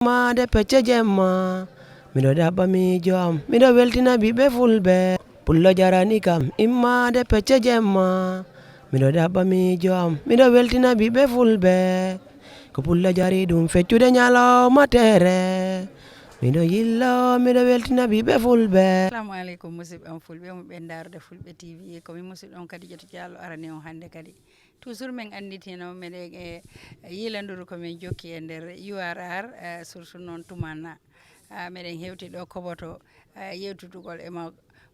Ma de pecce jemma miɗo ɗaɓɓa miijo am miɗo weltina ɓiɓɓe fulɓe pullo jarani kam imma de pecce jemma miɗo ɗaɓɓa miijo am miɗo weltina ɓiɓɓe fulɓe ko pullo jari ɗum feccude ñalawma tere miɗo yillo miɗo weltina ɓiɓɓe fulɓe. Assalamu aleykum musidɓe am fulɓe mo ɓen darude fulɓe tv komi musidɗo on kadi jeto diallo arani on hannde kadi toujours min anditino meɗen e yilanduru komin jokki e nder URR surtout noon tumanna meɗen hewti ɗo koboto yewtudugol e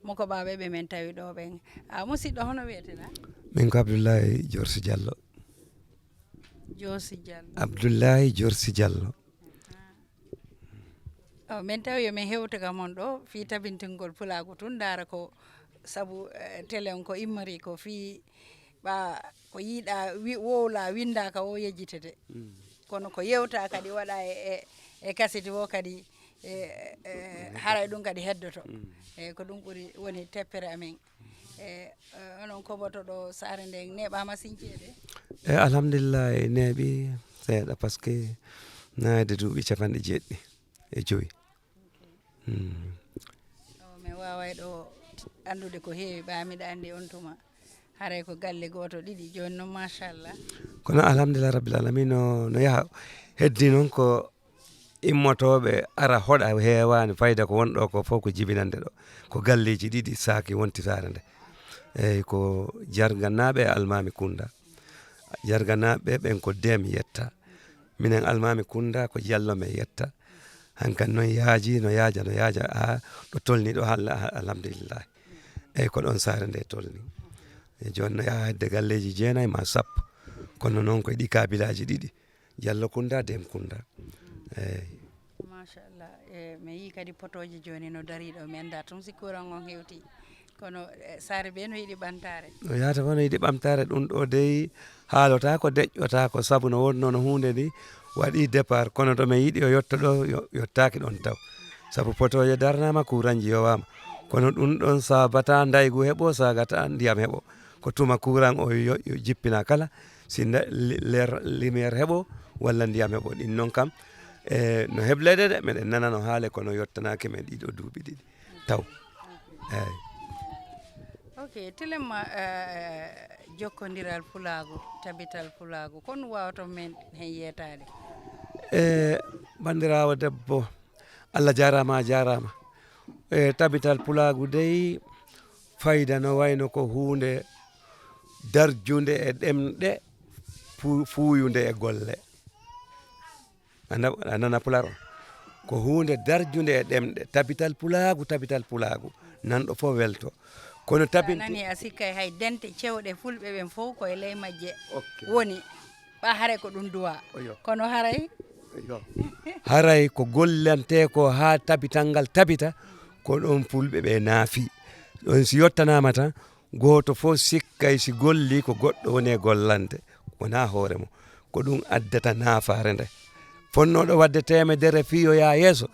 moko baɓe ɓe men tawi ɗo ɓen musidɗo hono wiyetena min ko Abdoullahi Diorsi Diallo. Diorsi Diallo Abdoullahi Diorsi Diallo. min tawi yomin hewta kam on ɗo fi tabintingol pulago tun dara ko saabu télé on ko immori ko fi ɓa ko yiiɗa wowla windaka o yejjitete kono ko yewta kadi waɗa e kaseti o kadi haray ɗum kadi heddoto eyyi ko ɗum ɓuuri woni teppere amen onon koboto ɗo sare nde neɓama siñceede alhamdulillah neeɓi seeɗa par ce que naade duuɓi 95 min waway ɗo andude ko heewi ɓamiɗa andi on tuma haray ko galle goto ɗiɗi joni noon machallah kono alhamdulillah rabbil alamin no yaaha heddi noon ko immotoɓe ara hoɗa heewani fayda ko wonɗo ko fof ko jibinande ɗo ko galleji ɗiɗi saaki wontitare nde eyyi ko jarganaɓe e almami kunda jarganaɓe ɓen ko Deme yetta minen almami kunda ko Diallo men yetta hankkadi noon yaaji no yaaja ha ɗo tolni ɗo alhamdulillah eyyi ko ɗon sare nde tolni e joni no yaha hedde galleji 9 ma sappo kono noon koye ɗi kabilaji ɗiɗi Diallo kunda Deme kunda eyyi machallah mi yi kadi potoji joni no dari ɗo mi anda tun si courant on hewti kono sare ɓe no yiiɗi ɓamtare no yahata fof no yiiɗi ɓamtare ɗum ɗo dey haalota ko deƴƴota ko saabu no wonno no hunde ni waɗi départ kono to min yiiɗi o yetto ɗo yottaki ɗon taw saabu potoje darnama courant ji yowama kono ɗum ɗon sabata daygu heeɓo sagata ndiyam heeɓo ko tuma courant o jippina kala si lumiére heeɓo walla ndiyam heeɓo ɗin noon kam no heblede de meɗen nana no haale kono yottanaki men ɗiɗo duuɓi ɗiɗi taw eyyi ok telemma jokkodiral pulago tabital pulago kono wawata men hen yetade bandirawo debbo Allah jarama a jarama tabital pulago dey fayda no wayno ko hunde darjude e ɗemɗe fuuyude e golle a nana pular o ko hunde darjude e ɗemɗe tabital pulago nanɗo fof welto kono nani a sikkay hay dente cewɗe fulɓe ɓen fof koye ley majje woni ɓa haray ko ɗum duwa kono haray ko gollante ko ha tabital ngal tabita ko ɗon fulɓe ɓe naafi ɗon si yottanama tan goto fof sikkay si golli ko goɗɗo woni e gollante wona hoore mo ko ɗum addata naafare nde fonnoɗo wadde temedere fiyoya yeeso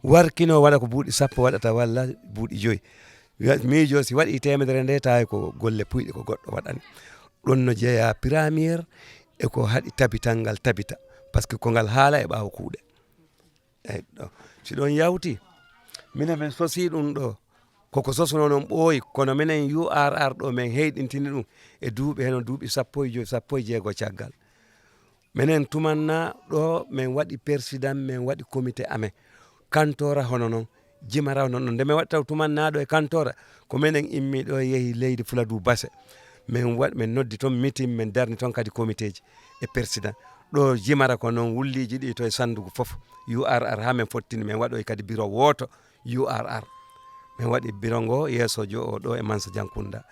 warkino waɗa ko buuɗi 10 waɗata walla buuɗi 5 miijo si waɗi temedere nde tawi ko golle puyɗe ko goɗɗo waɗani ɗon no jeeya premiére e ko haɗi tabital ngal tabita par ce que ko ngal haala e ɓaawo kuuɗe eyyi ɗo si ɗon yawti minen min sosi ɗum ɗo koko sosno noon ɓooyi kono minen URR ɗo min heyɗintini ɗum e duuɓi heno duuɓi 15 caggal minen tumanna ɗo min waɗi président min waɗi comité amen kantora hono noon jimara hono noon nde min waɗi taw tumannaɗo e kantora ko minen immi ɗo yeehi leydi Fuladu Basse min noddi toon meeting min darni toon kadi comité ji e président ɗo jimara ko noon wulliji ɗi to e sandugu foof URR ha min fottini min waɗoy kadi bureau woto URR min waɗi bureau ngo yeesojo o ɗo e Mansa Diankunda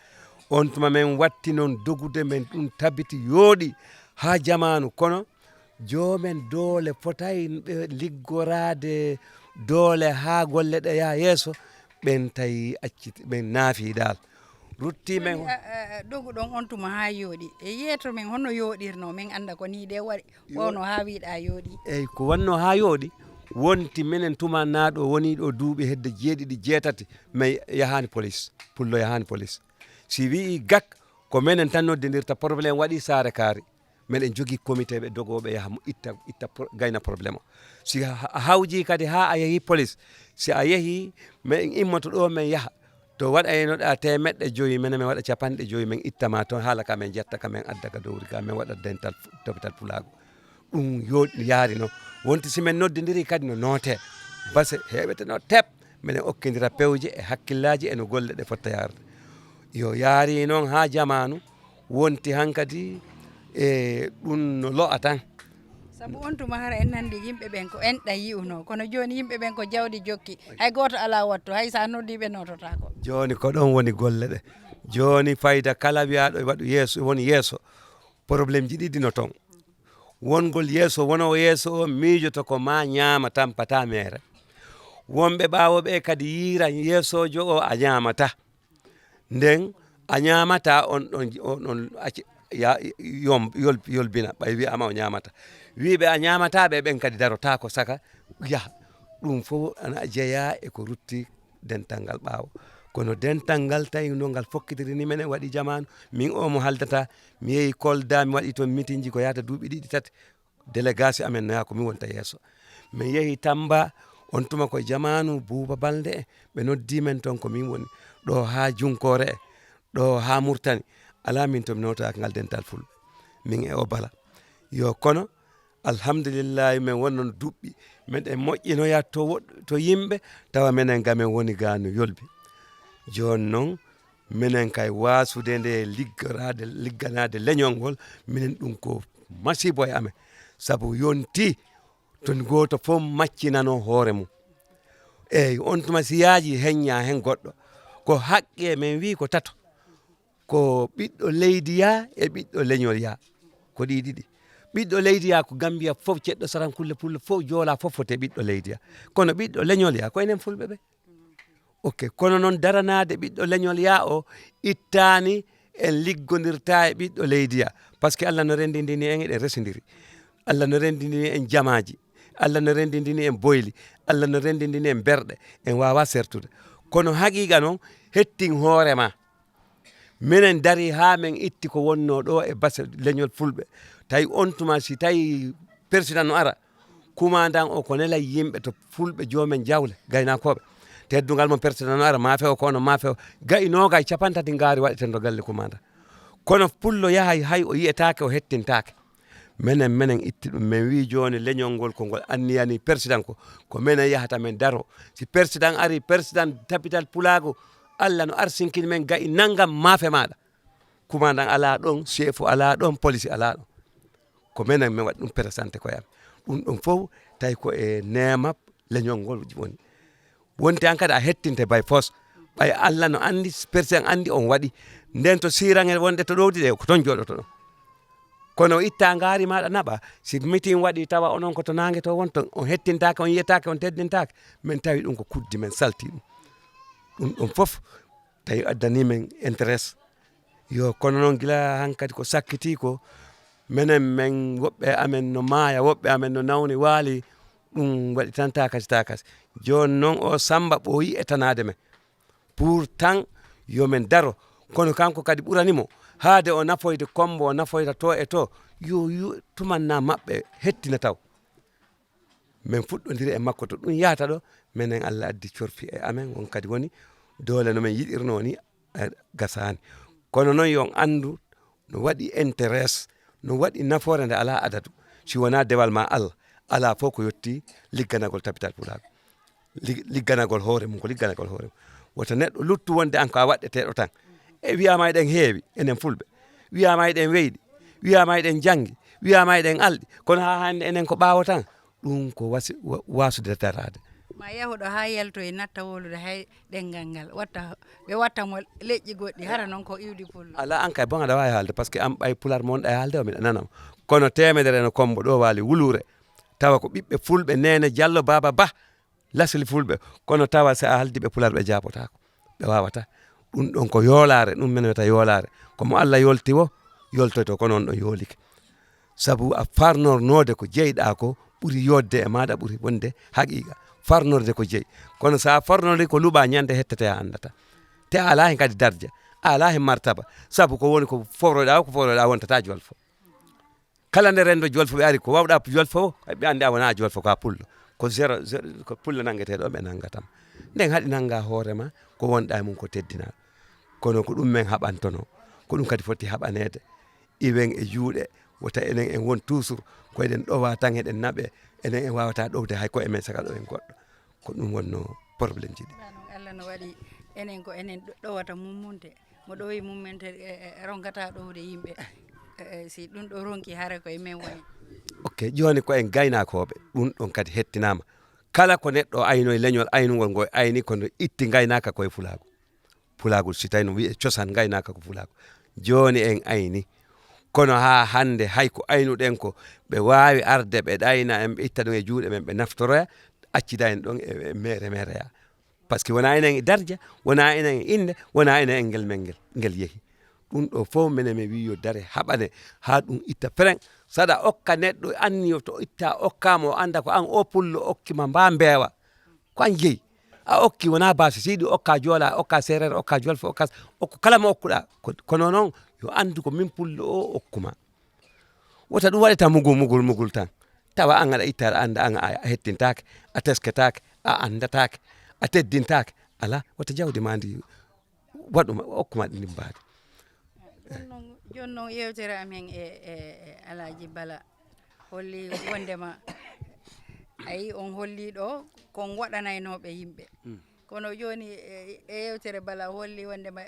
on tuma min watti noon dogude min ɗum tabiti yooɗi ha jamanu kono jomen doole fotay liggorade doole ha golle ɗe yaha yeeso ɓen tawi acciti ɓen naafi dal rutti men dogu ɗon on tuma ha yooɗi e yeeto men honno yooɗirno min anda ko ni ɗe waɗi wonno ha wiiɗa yooɗi eyyi ko wanno ha yooɗi wonti minen tumannaɗo woni ɗo duuɓi hedde 7 mais yahani police pullo yahani police si wii gak ko minen tan noddidirta probléme waɗi saare kaari meɗen jogii comité ɓe dogoɓe yaha itta gayna probléme o si a hawji kadi ha a yeehi police si a yeehi min immoto ɗo min yaha to waɗaynoɗa 500 minen min waɗa 50 min ittama toon haala ka min jetta ka min adda ka dowri ka min waɗa dental topital Pulago ɗum yaari noon wonti simin noddidiri kadi no noote base heɓeteno tep minen okkidira pewje e hakkillaji eno golle ɗe fotta yarde yo yaari noon ha jamanu wonti hankadi e ɗum no lo'a tan sabu on tuma hara en nandi yimɓe ɓen ko enɗa yi'uno kono joni yimɓe ɓen ko jawdi jokki hay goto ala wattu hay sa noddiɓe nototako joni ko ɗon woni golle ɗe joni fayda kala wiyaɗo e waɗu yeeso woni yeeso probléme ji ɗiɗi no toon wongol yeeso wono yeeso o miijoto ko ma ñaama tampata mere wonɓe ɓawoɓe kadi yiira yeesojo o a ñamata nden a ñamata on yolbina ɓay wiyama o ñamata wiɓe a ñamataɓe ɓen kadi darota ko saka yaha ɗum fof ana jeeya e ko rutti dental ngal ɓaawo kono dental ngal tawi no ngal fokkidiri ni menen waɗi jamanu min o mo haldata mi yeehi Kolda mi waɗi toon meeting ji ko yahata duuɓi ɗiɗi tati délégation amen no yaha ko min wonta yeeso min yeehi Tamba on tuma koye jamanu Buuba Balde e ɓe noddi men toon ko min woni ɗo ha Junkore e ɗo ha Murtani ala min tomi notaki ngal dental Fulɓe min e o bala yo kono alhamdulillahi min wonnon duɓɓi meɗen moƴƴinoya to yimɓe tawa minen gamen woni ga no yolbi joni noon minen kay wasude nde ligganade leñol ngol minen ɗum ko masibo e amen saabu yonti ton goto fof maccinano hoore mum eyyi on tuma si yaaji heñña hen goɗɗo ko haqqe min wi ko tato ko ɓiɗɗo leydi ya e ɓiɗɗo leñol ya ko ɗi ɗiɗi ɓiɗɗo leydi ya ko Gambia fof ceɗɗo Sarankulle Pullo fof joola fof fote ɓiɗɗo leydi ya kono ɓiɗɗo leñol ya ko enen Fulɓe ɓe ok kono noon daranade ɓiɗɗo leñol ya o ittani en liggodirta e ɓiɗɗo leydi ya par ce que Allah no rendindini en eɗen resodiri Allah no rendindini en jamaji Allah no rendindini en boyli Allah no rendindini en berɗe en wawa sertude kono haqiqa noon hettin hoorema minen dari ha min itti ko wonno ɗo e base leñol Fulɓe tawi on tuma si tawi président no ara kumandan o ko nela yimɓe to Fulɓe jomen jawle gaynakoɓe teddugal mo président no ara maafe o kono maafe o gaynoga e 50 gaari waɗeten to galle commanda kono pullo yahay hay o yiyetake o hettintake minen itti ɗum min wi joni leñol ngol ko ngol anniyani président ko minen yahata min daro si président ari président tapital Pulago Allah no arsinkini men gayi naggam maafe maɗa commandant ala ɗon chef ala ɗon police ala ɗon ko minen min waɗi ɗum présenté koyam ɗum ɗon fof tawi ko e nema leñol ngol woni wonti an kadi a hettinte by force ɓay Allah no andi président andi on waɗi nden to sirange wonde to ɗowdi ɗe ko toon joɗoto ɗon kono itta ngaari maɗa naɓa si meeting waɗi tawa onon ko to nangue to wonton on hettintake on yiyetake on teddintake min tawi ɗum ko kuddi men salti ɗum ɗum fof tawi addani men intéresse yo kono noon gila hankkadi ko sakkiti ko minen men woɓɓe amen no maaya woɓɓe amen no nawni waali ɗum waɗi tan takasi joni noon o Samba ɓooyi etanade men pour tant yomin daro kono kanko kadi ɓuranimo haade o nafoyde Kombo o nafoyta to e to yo tumanna maɓɓe hettina taw min fuɗɗodiri e makko to ɗum yahata ɗo minen Allah addi corfi e amen on kadi woni doole no min yiɗirno ni gasani kono noon yon andu no waɗi intéresse no waɗi nafoore nde ala adadu si wona dewal ma Allah ala fof ko yetti ligganagol tapital Pulago ligganagol hoore mum ko ligganagol hoore mum woto neɗɗo luttu wonde an ko a waɗɗeteɗo tan e wiyama eɗen heewi enen Fulɓe wiyama eɗen weyɗi wiyama eɗen janggi wiyama eɗen alɗi kono ha hande enen ko ɓaawo tan ɗum ko wasude darade ma yahuɗo ha yaltoye natta wolude hay ɗengal ngal ɓe wattamo leƴƴi goɗɗi hara noon ko iwdi pullo ala an kay bon aɗa wawi haalde par ce que an ɓay pular mo wonɗa e haalde o miɗa nanama kono temedere no Kombo ɗo waali Wulure tawa ko ɓiɓɓe Fulɓe Nene Diallo Baba Ba lasli Fulɓe kono tawa si a haldiɓe pular ɓe jabotako ɓe wawata ɗum ɗon ko yoolare ɗum men wiyata yoolare komo Allah yolti o yoltoyto kono on ɗon yoolike saabu a farnornode ko jeyɗa ko ɓuuri yodde e maɗa ɓuuri wonde haqiqa farnorde ko jeeyi kono sa farnorde ko luuɓa ñande hettete a andata te a ala hen kadi dardia a ala hen martaba saabu ko woni ko foroɗa wonta ta jolfo kala nde rendo jolfo ɓe ari ko wawɗa jolfo ɓe andi a wona jolfo ko a pullo ko zéro ko pullo nangueteɗo ɓe nangatam nden haɗi nanga hoorema ko wonɗa e mum ko teddinaɗo kono ko ɗum men haɓantono ko ɗum kadi foti haɓanede iwen e juuɗe wota enen en won toujours ko eɗen ɗowa tan eɗen naɓe enen en wawata ɗowde hay ko emen saka ɗo en goɗɗo ko ɗum wonno probléme ji ɗi Allah no waɗi enen ko enen ɗowata mummunte mo ɗowi mummente ronkata ɗowde yimɓe si ɗum ɗo ronki hara koye men woni ok joni ko en gaynakoɓe ɗum ɗon kadi hettinama kala ko neɗɗo ayno e leñol aynugol ngol ayni kono itti gaynaka koye fulagol si tawi no wiye cosaan gaynaka ko fulagol joni en ayni kono ha hande hay ko aynuɗen ko ɓe wawi arde ɓe ɗayna en ɓe itta ɗum e juuɗe men ɓe naftoroya accida en ɗon e mere ya par ce que wona enen e dardia wona enen e inde wona enen e ngel men ngel yeehi ɗum ɗo fof minen mi wi yo dare haɓane ha ɗum itta frein saɗa okka neɗɗo anni to itta okkama o anda ko an o pullo okkima mba mbewa ko an jeeyi a okki wona base siɗi okka joola okka sérére okka jolfo okka okko kala mo okkuɗa kono noon yo andu ko min pullo o okkuma wota ɗum waɗata mugul tan tawa an aɗa itta aɗa anda an a hettintake a tesketake a andatake a teddintake ala wata jawdi ma ndi waɗuma okkuma ɗi ndimbade joni noon yewtere amen e Alaji Bala holli wondema ayi on holli ɗo kon waɗanaynoɓe yimɓe kono joni e yewtere Bala holli wondema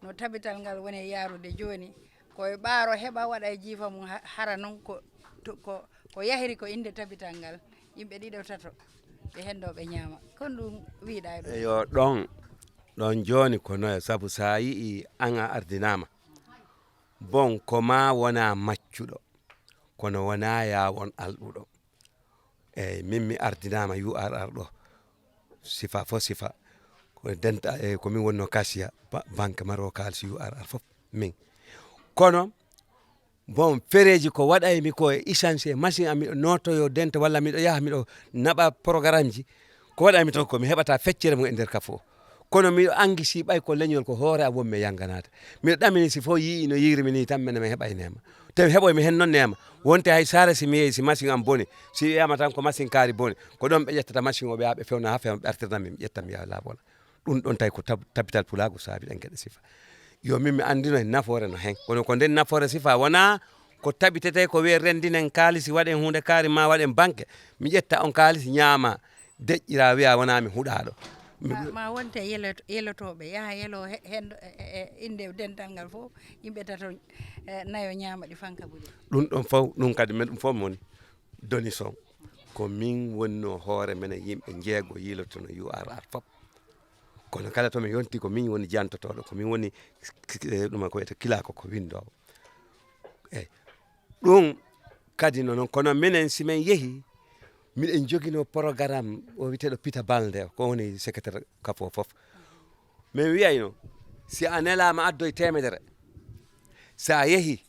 no tabital ngal woni yarude joni koye ɓaaro heɓa waɗa e jiifa mum hara noon ko yahiri ko inde tabital ngal yimɓe ɗiɗo tato ɓe hendoɓe ñaama kon ɗum wiiɗa e ɗum yo ɗon joni ko noya saabu sa yii an a ardinama bon ko ma wona maccuɗo kono wona yawon alɗuɗo eyyi min mi ardinama URR ɗo sifa fo sifa ko denta e komin wonno Kasia banque maro kalis URR fof min kono bon fereji ko waɗaymi ko e essence machine am miɗo notoyo denta walla miɗo yaha miɗo naɓa programme ji ko waɗaymi tan ko mi heɓata feccere mum e nder kafo kono miɗo anguisi ɓay ko leñol ko hoore am wonmi yanganade miɗo ɗamini si fo yii no yirimi ni tan mene mi heɓay nema tawi heɓoymi hen noon nema wonte hay sara si mi yeehi si machine am boni si wiyama tan ko machine kaari boni ko ɗon ɓe ƴettata machine o ɓe yaa ɓe fewna ha fewa ɓe artirnami mi ƴetta mi yaha laabola ɗum ɗon tawi ko tabital pulago saabi ɗen gueɗe sifa yo min mi andino hen nafoore no hen kono ko nden nafoore sifa wona ko tabitete ko wiye rendinen kaalisi waɗen hunde kaari ma waɗen banque mi ƴetta on kaalisi ñaama deƴƴira wiya wona mi huuɗaɗo ma wonte yelotoɓe yaha yelo hen inde dental ngal fof yimɓe tato nayo ñaama ɗi fanka ɓuuri ɗum ɗon fof ɗum kadi min ɗum fof mi woni donison ko min wonno hoore menen yimɓe jeego yilotono URR fof kono kala to mi yonti ko min woni jantotoɗo ko min woni ɗum ko wiyete kilako ko windowo eyyi ɗum kadi noon kono minen simin yeehi miɗen joguino programme o witeɗo Pita Balde ko woni secrétaire kafo foof min wiyayno si a nelama addoye 100 sa yeehi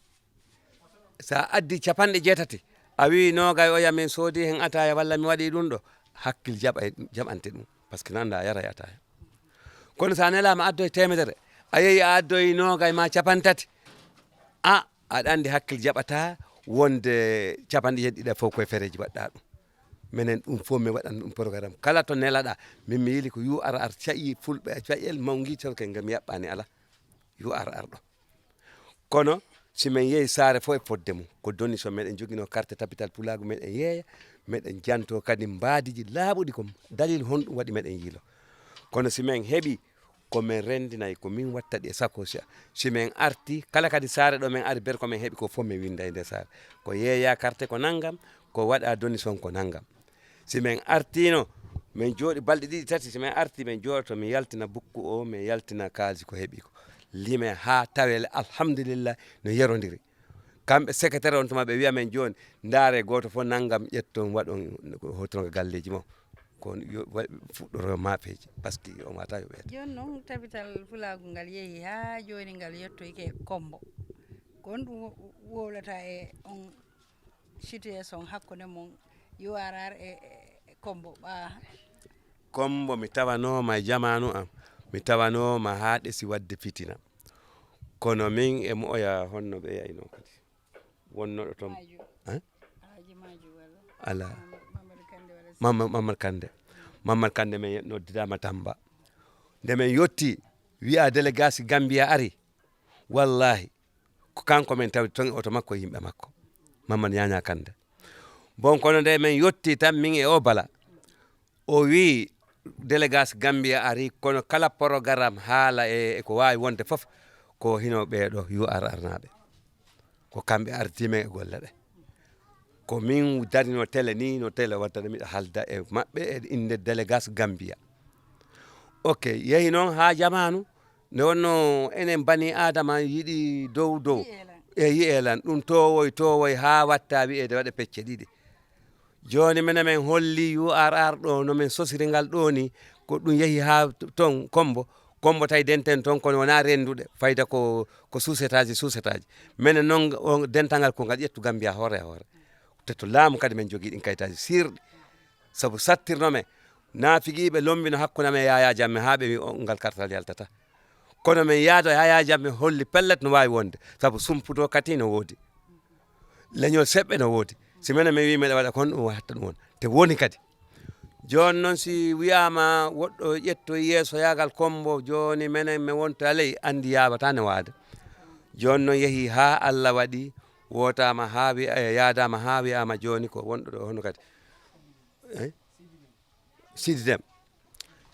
sa addi 80 a wi nogay o ya min soodi hen ataya walla mi waɗi ɗum ɗo hakkil jaɓante ɗum par ce que nanda a yaray ataya kono sa nelama addoye 100 a yeehi a addoye nogay ma 30 aɗa andi hakkil jaɓata wonde 70 fof koye fereji waɗɗa ɗum minen ɗum fof mi waɗan ɗum programme kala to nelaɗa min mi yiili ko URR caƴi fulɓe caƴel mawguitel ke ngam yaɓɓani ala URR ɗo kono simin yeehi saare fof e fodde mum ko doni so meɗen joguino carte tapital pulago meɗen yeeya meɗen janto kadi mbadiji laaɓuɗi ko dalil honɗum waɗi meɗen yiilo kono simin heeɓi komin rendinayi ko min watta ɗi e sakosi simin arti kala kadi saare ɗo min ari ber komin heeɓi ko fof min winda e nder saare ko yeeya carte ko naggam ko waɗa donison ko naggam simin artino min jooɗi balɗe 2-3 simin arti min jooɗoto mi yaltina bukku o mi yaltina kalisi ko heeɓi ko lime ha tawele alhamdulillah no yerodiri kamɓe secrétaire on tuma ɓe wiya men joni ndaare goto fof naggam ƴetton waɗon hotono galleji mo ko fuɗɗoro mafeji par ce que on wata yoɓede joni noon tabital pulago ngal yeehi ha joni ngal yettoyke Kombo kon ɗum wowlata e on situation hakkude mon URR e Kombo ɓa Kombo mi tawanoma e jamanu am mi tawanoma ha ɗesi wadde fitina kono min e mo oya honno ɓe yayno kadi wonnoɗo toon Maju. hein? Alhaji Maju walla ala Mamadou Kande walla Mamadou Kande men noddidama Tamba nde men yetti wiya délégation Gambia ari wallahi ko kanko men tawi ton oto makko yimɓe makko Mamadou Ñaña Kande bon kono nde men yetti tan min e o bala o wi délégation Gambia ari kono kala programme haala e ko wawi wonde foof ko hino ɓeeɗo URR naɓe ko kamɓe ardimen e golle ɗe ko min darino télé ni no télé waddata miɗa halda e maɓɓe e inde délégation Gambia ok yeehi noon ha jamanu nde wonno enen bani adama yiiɗi dow e yiyelan ɗum towoy ha watta wi'ede waɗa pecce ɗiɗi joni minen men holli URR ɗo no min sosiri ngal ɗo ni ko ɗum yeehi ha ton kombo tawi denten toon kono wona renduɗe fayda ko suusetaji minen noon dental ngal ko ngal ƴettu Gambia hoore e hoore te to laamu kadi men jogui ɗin kayitaji sirɗi saabu sattirnomen naafigiɓe lombino hakkude men Yaya Jammeh ha ɓe wi ngal kartal yaltata kono min yaado Yaya Jammeh holli pellet no wawi wonde saabu sumpudo kati no woodi leñol seɓɓe no woodi si minen min wi meɗe waɗa kon ɗum hatta ɗum won te woni kadi joni noon si wiyama woɗɗo ƴetto yeeso yagal kombo joni minen mi wonto aley andi yawata ne waada joni noon yeehi ha Allah waɗi wotama ha yadama ha wiyama joni ko wonɗo ɗo hono kadi Sidi Déme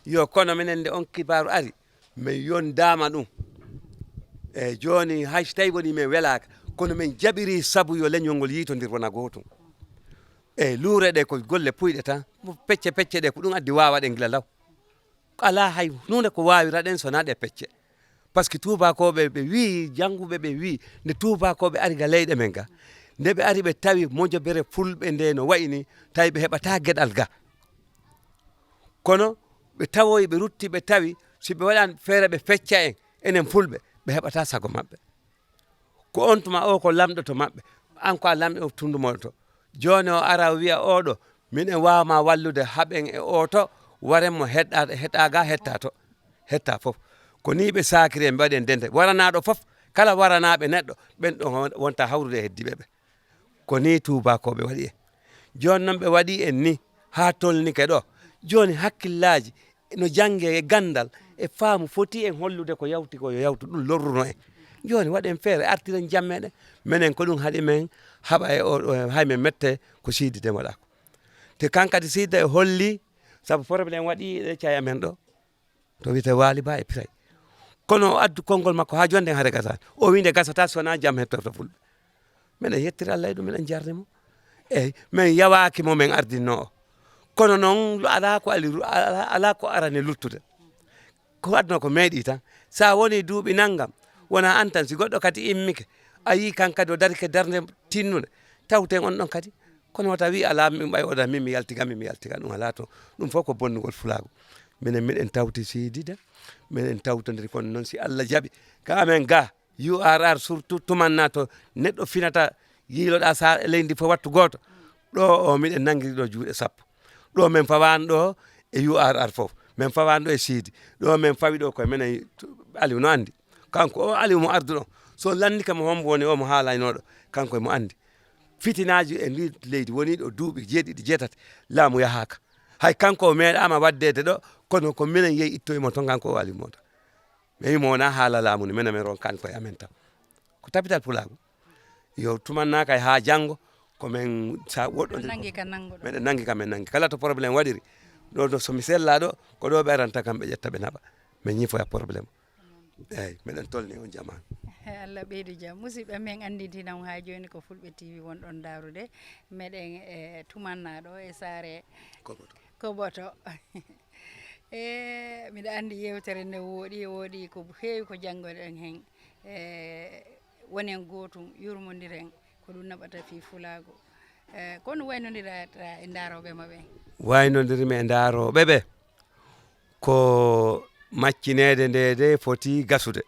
yo kono minen nde on kibaru ari min yondama ɗum e joni hayso tawi woni min welaka kono min jaɓiri saabu yo leñol ngol yitodir wona gotum e luure ɗe ko golle puyɗe tan pecce ɗe ko ɗum addi wawa ɗe gila law ala hay hunde ko wawira ɗen sona ɗe pecce par ce que tubakoɓe ɓe wi jangguɓe ɓe wi nde tubakoɓe ari ga leyɗe men ga nde ɓe ari ɓe tawi mojobere fulɓe nde no wayni tawi ɓe heɓata gueɗal ga kono ɓe tawoyi ɓe rutti ɓe tawi si ɓe waɗani feere ɓe fecca enen fulɓe ɓe heɓata sago mabɓe ko on tuma o ko lamɗo to mabɓe an ko a lamɗo o tundumoɗo to joni o ara wiya oɗo minen wawma wallude haaɓen e oto warenmo heɗaga hetta foof ko ni ɓe sakiri en ɓe waɗi en dente waranaɗo foof kala waranaɓe neɗɗo ɓen ɗo wonta hawrude e heddiɓe ɓe ko ni tubakoɓe waɗi en joni noon ɓe waɗi en ni ha tolnike ɗo joni hakkillaji no jangge e gandal e faamu foti en hollude ko yawti ko yo yawtu ɗum lorruno en joni waɗen feere artiren jammeɗen minen ko ɗum haaɗi men haɓa e o hay min mette ko Sidi Déme waɗa ko te kankadi Sidi e holli saabu probléme waɗi ɗe caye amen ɗo to wiyete Waly Ba e Piray kono o addu konngol makko ha jonde haade gasani o wi nde gasata sowona jaam hettorto fulɓe minen yettiri Allah e ɗum minen jarnimo eyyi min yawaki mo min ardinno o kono noon ala ko arane luttude ko aduna ko meeɗi tan sa woni duuɓi naggam wona an tan si goɗɗo kadi immike a yi kankadi o darike darde tinnude tawten on ɗon kadi kono wata wi ala min ɓay oɗa min mi yaltiga ɗum ala to ɗum fof ko bonnugol fulago minen miɗen tawti Sidi Déme minen tawtodiri kono noon si Allah jaaɓi ka amen ga URR surtout tumanna to neɗɗo finata yiiloɗa sa leydi fof wattu goto ɗo o miɗen nanguiri ɗo juuɗe sappo ɗo min fawani ɗo e URR fof min fawani ɗo e Sidi ɗo min fawi ɗo koye minen Aliou no andi kanko o Aliou mo ardu ɗo so landike mo hombo woni omo haalaynoɗo kanko emo andi fitinaji e ndi leydi woni ɗo duuɓi jeeɗiɗi jeetati laamu yahaka hay kanko o meeɗama waddede ɗo kono ko minen yeeyi ittoymo to kanko o Aliou Mota mi wimo wona haala laamu ni minen min ronkani koye amen taw ko tapital pulago yo tumannaka e ha janggo komin sa woɗɗo meɗen nangi kam men nangi kala to probléme waɗiri ɗo somi sella ɗo ko ɗo ɓe aranta kam ɓe ƴetta ɓe naɓa min ñifoya probléme eyyi meɗen tolni on jamanu Allah ɓeydu jaam musidɓe men andintinam ha joni ko Fulɓe TV wonɗon darude meɗen e tumannaɗo e saare Koboto e mbiɗa andi yewtere nde woɗi ko heewi ko janggoɗen hen wonen gotum yurmodiren ko ɗum naɓata fi fulago kono waynodirata e daroɓe maɓe waynodirmi e daroɓe ɓe ko maccinede nde foti gasude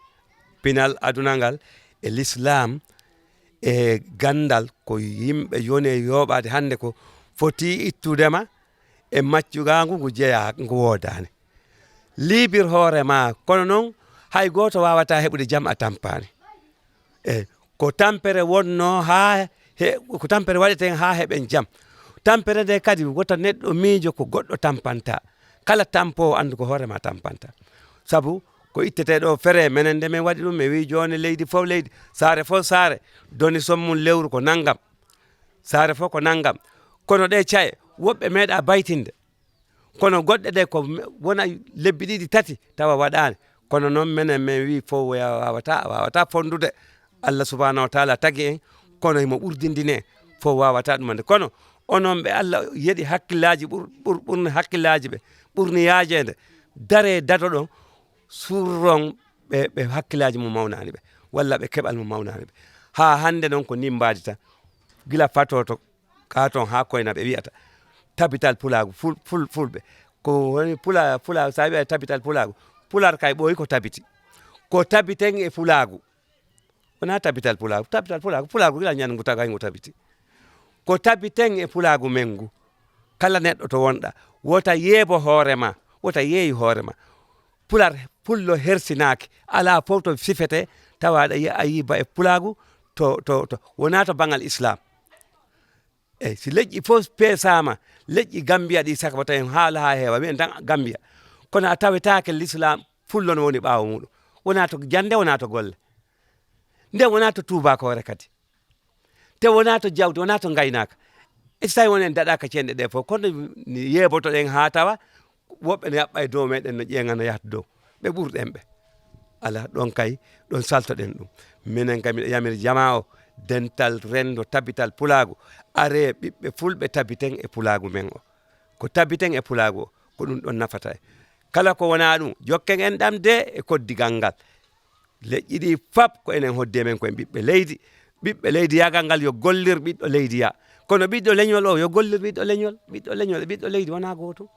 pinal aduna ngal e l'islam e gandal ko yimɓe yone yoɓade hande ko foti ittudema e maccugagu ngu jeeya ngu wodani libir hoore ma kono noon hay goto wawata heɓude jaam a tampani e ko tampere wonno ha ko tampere waɗeten ha heɓen jaam. Tampere nde kadi woto neɗɗo miijo ko goɗɗo tampanta. Kala tampowo andu ko hoorema tampanta. Sabu ko itteteɗo fere menen nde min waɗi ɗum mi wi joni leydi fof leydi saare fof saare doni sommum lewru ko naggam, saare fof ko naggam. Kono ɗe caye woɓɓe meeɗa baytinde, kono goɗɗe ɗe ko wona lebbi ɗiɗi tati tawa waɗani. Kono noon minen min wi fof wawata fondude. Allah subahanahu wa taala tagi en kono imo ɓurdindine fof wawata ɗumande. Kono onon ɓe Allah yeɗi hakkillaji ɓurni hakkillaji ɓe ɓurni yaajede dare dato ɗon surron ɓe hakkillaji mum mawnani ɓe walla ɓe keɓal mum mawnani ɓe. Ha hande noon ko nimbadi tan gila fatoto katon ha koyna ɓe wiyata tabital pulagu fulɓe ko woni pula sa wiya tabital pulagu, pular kay ɓooyi ko tabiti ko tabiten e pulagu wona tabital pulagu pulagu gila ñanngu tagay ngu tabiti ko tabiten e pulagu men ngu. Kala neɗɗo to wonɗa wota yeebo hoorema, wota yeeyi hoorema. Pullo hersinaki ala fof to sifete tawaɗa a yiba e pulagu to wona to bangal islam. Eyi si leƴƴi fof peesama leƴƴi Gambia ɗi sakbata en haala ha heewa wiyen tan Gambia, kono a tawetake l'islam pullo no woni ɓaawo muɗum. Wona to jande, wona to golle, nde wona to tubakore kadi, te wona to jawdi, wona to gaynaka. E so tawi woni en daɗaka cenɗe ɗe fof kono yeebotoɗen ha tawa woɓɓe ne yaɓɓa e dow meɗen no ƴeeŋa no yahta dow ɓe ɓurɗen ɓe. Ala ɗon kay ɗon saltoɗen ɗum. Minen kam miɗo yamiri jama o dental rendo tabital pulagu are ɓiɓɓe fulɓe tabiten e pulagu men o. Ko tabiten e pulagu o ko ɗum ɗon nafata. Kala ko wona ɗum jokken en ɗamde e koddigal ngal. Leƴƴi ɗi fab ko enen hodde men koye ɓiɓɓe leydi yagal ngal yo gollir ɓiɗɗo leydi ya. Kono ɓiɗɗo leñol o yo gollir ɓiɗɗo leñol e ɓiɗɗo leydi wona goto.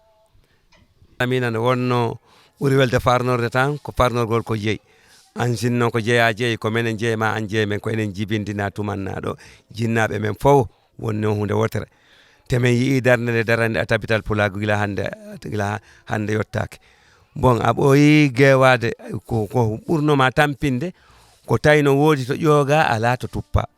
Amina ne wonno ɓuri welde farnorde tan ko farnorgol ko jeeyi. An sinno ko jeeya jeeyi ko menen jeeyma an jeey men ko enen jibindina tumannaɗo jinnaɓe men fof wonno hunde wotere. Temen yii darde nde darande a tabital pulagu gila hande yottake. Bon a ɓooyi gewade ko ɓurnoma tampinde ko tawino woodi to ƴooga ala to tuppa.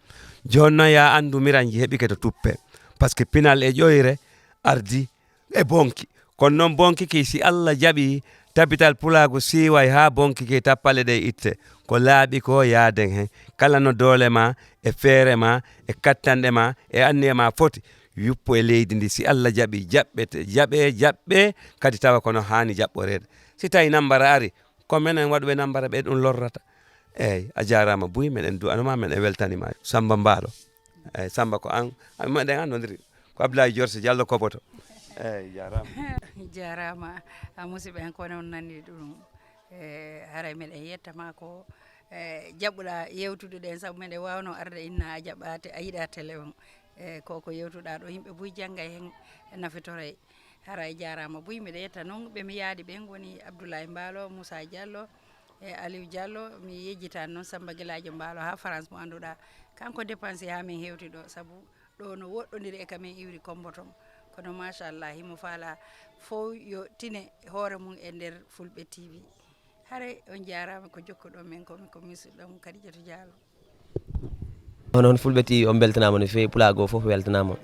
Joni noon ya andu miranji heɓike to tuppe par ce que pinal e ƴoyre ardi e bonki. Kono noon bonki ki si Allah jaɓi tabital pulagu siway ha bonki ki tappale ɗe itte ko laaɓi ko yaaden hen. Kala no doole ma e feere ma e kattanɗe ma e anniye ma foti yuppo e leydi ndi si Allah jaɓi jaɓɓe kadi tawa kono hani jaɓɓorede. Si tawi nambara ari ko menen waɗuɓe nambara ɓe ɗum lorrata. Eyyi a jarama Buy meɗen du'anoma meɗen weltanima Samba Mbaalo. Eyyi Samba ko an meɗen andodiri ko Abdoulaye Diorso Diallo Koboto. Eyyi jarama. Jarama musidɓe en kono on nani ɗum haray meɗen yettama ko jaɓɓuɗa yewtude ɗen saabu meɗen wawno arde inna a jaɓɓate a yiɗa télé on koko yewtuɗa ɗo yimɓe Buy jangga hen nafitoray. Haray jarama Buy mbiɗa yetta noon ɓemi yaadi ɓen woni Abdoulaye Mbaalo, Moussa Diallo e Aliou Diallo. Mi yejjitani noon Samba Guiladio Mbaalo ha France mo anduɗa kanko dépense ha min hewti ɗo saabu ɗo no woɗɗodiri e kamen iwri komboton. Kono machallah himo faala fof yo tine hoore mum e nder Fulɓe TV. Hare on jarama ko jokkuɗo men ko musidɗo Kadidiatou Diallo. Onon Fulɓe TV on beltanama no fewi pulago fof weltanama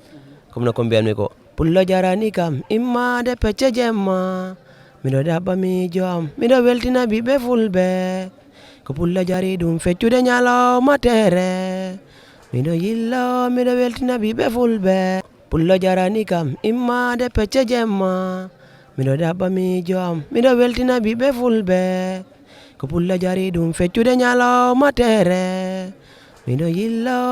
comme no ko mbiyatmi ko pullo jarani kam immade pecce jemma miɗo ɗaɓɓa miijo am miɗo weltina ɓiɓɓe fulɓe ko pullo jari ɗum feccude ñalawma tere miɗo yillo miɗo weltina ɓiɓɓe fulɓe pullo jarani kam immade pecce jemma miɗo ɗaɓɓa miijo am miɗo weltina ɓiɓɓe fulɓe ko pullo jari ɗum feccude ñalawma tere miɗo yillo